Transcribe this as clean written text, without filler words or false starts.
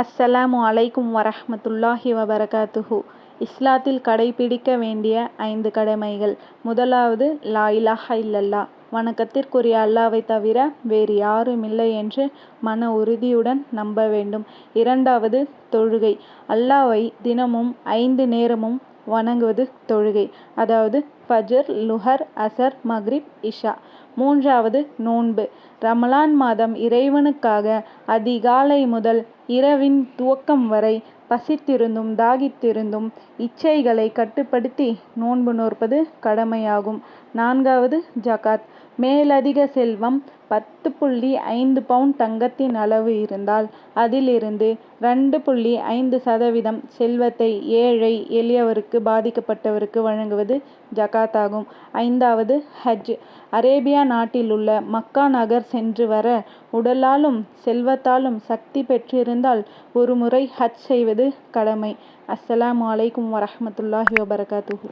அஸ்ஸலாமு அலைக்கும் வரஹ்மத்துல்லாஹி வபரகாத்துஹு. இஸ்லாத்தில் கடைபிடிக்க வேண்டிய 5 கடமைகள். முதலாவது, லா இலாஹ இல்லல்லா, வணக்கத்திற்குரிய அல்லாவை தவிர வேறு யாரும் இல்லை என்று மன உறுதியுடன் நம்ப வேண்டும். இரண்டாவது, தொழுகை. அல்லாவை தினமும் 5 நேரமும் வணங்குவது தொழுகை, அதாவது ஃபஜ்ர், லுஹர், அசர், மக்ரிப், இஷா. மூன்றாவது, நோன்பு. ரமலான் மாதம் இறைவனுக்காக அதிகாலை முதல் இரவின் துவக்கம் வரை பசித்திருந்தும் தாகித்திருந்தும் இச்சைகளை கட்டுப்படுத்தி நோன்பு நோற்பது கடமையாகும். நான்காவது, ஜகாத். மேலதிக செல்வம் 10.5 பவுண்ட் தங்கத்தின் அளவு இருந்தால் அதிலிருந்து 2.5% செல்வத்தை ஏழை எளியவருக்கு, பாதிக்கப்பட்டவருக்கு வழங்குவது ஜகாத் ஆகும். ஐந்தாவது, ஹஜ். அரேபியா நாட்டிலுள்ள மக்கா நகர் சென்று வர உடலாலும் செல்வத்தாலும் சக்தி பெற்றிருந்தால் ஒரு முறை ஹஜ் செய்வது கடமை. அஸ்ஸலாமு அலைக்கும் வரஹ்மத்துல்லாஹி வபரகாத்துஹு.